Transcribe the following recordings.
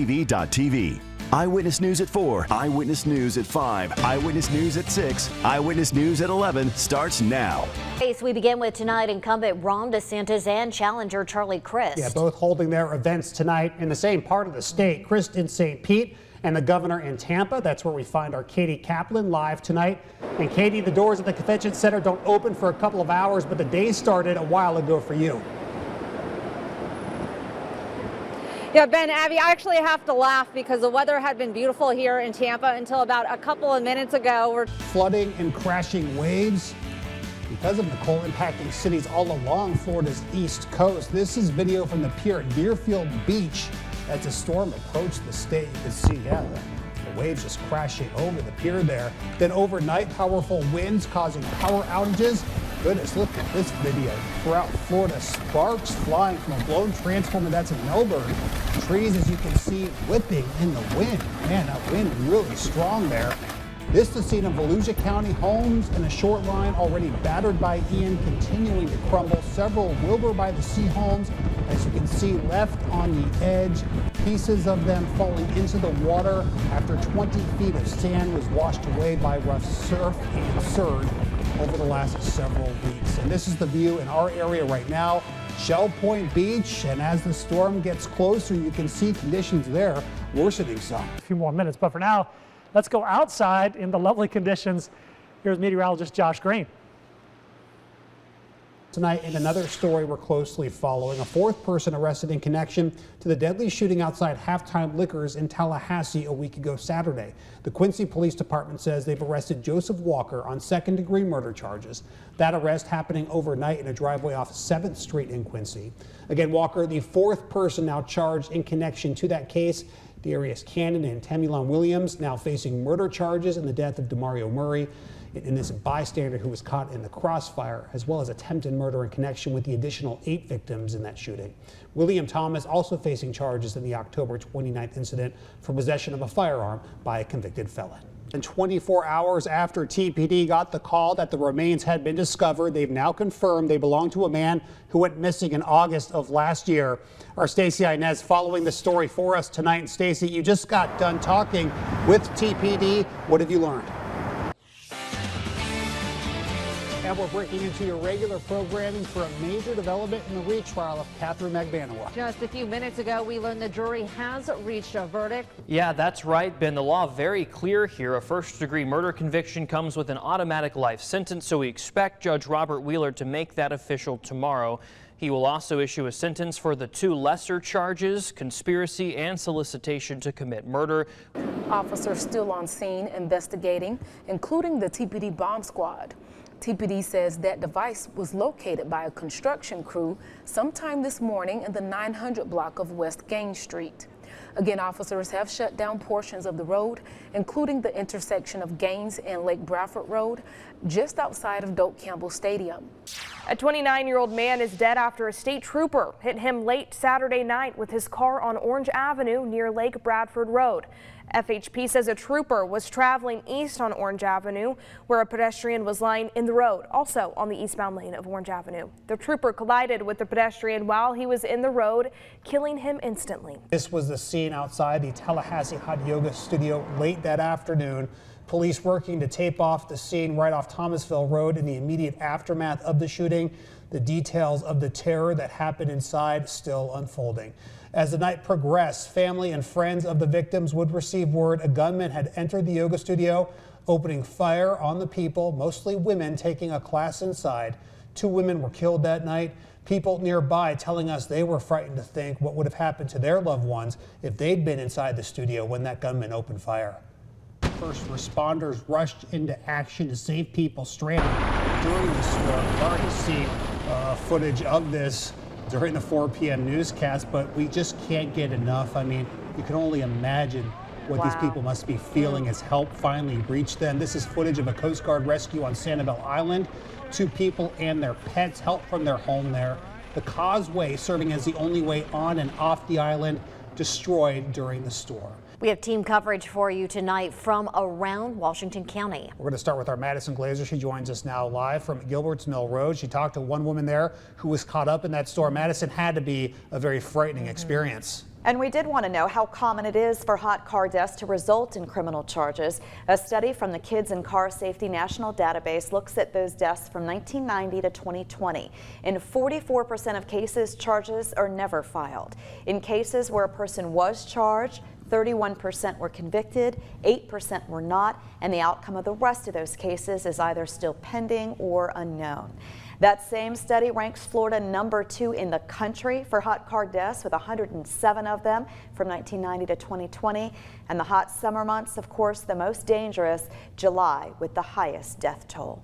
WCTV.tv. Eyewitness News at 4, Eyewitness News at 5, Eyewitness News at 6, Eyewitness News at 11 starts now. We begin with tonight incumbent Ron DeSantis and challenger Charlie Crist. Yeah, both holding their events tonight in the same part of the state. Crist in St. Pete and the governor in Tampa. That's where we find our Katie Kaplan live tonight. And Katie, the doors at the convention center don't open for a couple of hours, but the day started a while ago for you. Yeah, Ben, Abby, I actually have to laugh because the weather had been beautiful here in Tampa until about a couple of minutes ago. Flooding and crashing waves because of the cold impacting cities all along Florida's east coast. This is video from the pier at Deerfield Beach as the storm approached the state. You can see, the waves just crashing over the pier there. Then overnight, powerful winds causing power outages. Goodness, look at this video. Throughout Florida, sparks flying from a blown transformer that's in Melbourne. Trees, as you can see, whipping in the wind. Man, that wind really strong there. This is the scene of Volusia County. Homes in a short line already battered by Ian, continuing to crumble. Several Wilbur by the Sea homes, as you can see, left on the edge. Pieces of them falling into the water after 20 feet of sand was washed away by rough surf and surge over the last several weeks. And this is the view in our area right now, Shell Point Beach. And as the storm gets closer, you can see conditions there worsening some. A few more minutes, but for now, let's go outside in the lovely conditions. Here's meteorologist Josh Green. Tonight, in another story we're closely following, a fourth person arrested in connection to the deadly shooting outside Halftime Liquors in Tallahassee a week ago Saturday. The Quincy Police Department says they've arrested Joseph Walker on second-degree murder charges. That arrest happening overnight in a driveway off 7th Street in Quincy. Again, Walker, the fourth person now charged in connection to that case. Darius Cannon and Temulon Williams now facing murder charges in the death of DeMario Murray, an innocent bystander who was caught in the crossfire, as well as attempted murder in connection with the additional 8 victims in that shooting. William Thomas also facing charges in the October 29th incident for possession of a firearm by a convicted felon. And 24 hours after TPD got the call that the remains had been discovered, they've now confirmed they belong to a man who went missing in August of last year. Our Stacey Inez following the story for us tonight. And Stacey, you just got done talking with TPD. What have you learned? And we're breaking into your regular programming for a major development in the retrial of Catherine McBanawa. Just a few minutes ago, we learned the jury has reached a verdict. Yeah, that's right, Ben. The law very clear here. A first-degree murder conviction comes with an automatic life sentence, so we expect Judge Robert Wheeler to make that official tomorrow. He will also issue a sentence for the 2 lesser charges, conspiracy and solicitation to commit murder. Officers still on scene investigating, including the TPD bomb squad. TPD says that device was located by a construction crew sometime this morning in the 900 block of West Gaines Street. Again, officers have shut down portions of the road, including the intersection of Gaines and Lake Bradford Road, just outside of Doak Campbell Stadium. A 29-year-old man is dead after a state trooper hit him late Saturday night with his car on Orange Avenue near Lake Bradford Road. FHP says a trooper was traveling east on Orange Avenue where a pedestrian was lying in the road, also on the eastbound lane of Orange Avenue. The trooper collided with the pedestrian while he was in the road, killing him instantly. This was the scene outside the Tallahassee Hot Yoga Studio late that afternoon. Police working to tape off the scene right off Thomasville Road in the immediate aftermath of the shooting. The details of the terror that happened inside still unfolding. As the night progressed, family and friends of the victims would receive word a gunman had entered the yoga studio, opening fire on the people, mostly women taking a class inside. 2 women were killed that night. People nearby telling us they were frightened to think what would have happened to their loved ones if they'd been inside the studio when that gunman opened fire. First responders rushed into action to save people stranded during the storm. We've already seen footage of this during the 4 p.m. newscast, but we just can't get enough. I mean, you can only imagine what these people must be feeling as help finally reached them. This is footage of a Coast Guard rescue on Sanibel Island. 2 people and their pets help from their home there. The causeway serving as the only way on and off the island destroyed during the storm. We have team coverage for you tonight from around Washington County. We're going to start with our Madison Glazer. She joins us now live from Gilbert's Mill Road. She talked to one woman there who was caught up in that storm. Madison, had to be a very frightening experience. And we did want to know how common it is for hot car deaths to result in criminal charges. A study from the Kids and Car Safety National Database looks at those deaths from 1990 to 2020. In 44% of cases, charges are never filed. In cases where a person was charged, 31% were convicted, 8% were not, and the outcome of the rest of those cases is either still pending or unknown. That same study ranks Florida number 2 in the country for hot car deaths, with 107 of them from 1990 to 2020. And the hot summer months, of course, the most dangerous, July with the highest death toll.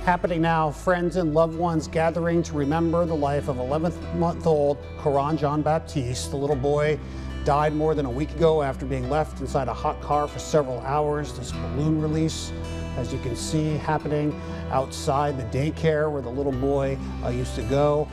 Happening now, friends and loved ones gathering to remember the life of 11-month-old Karan John Baptiste. The little boy died more than a week ago after being left inside a hot car for several hours. This balloon release, as you can see, happening outside the daycare where the little boy used to go.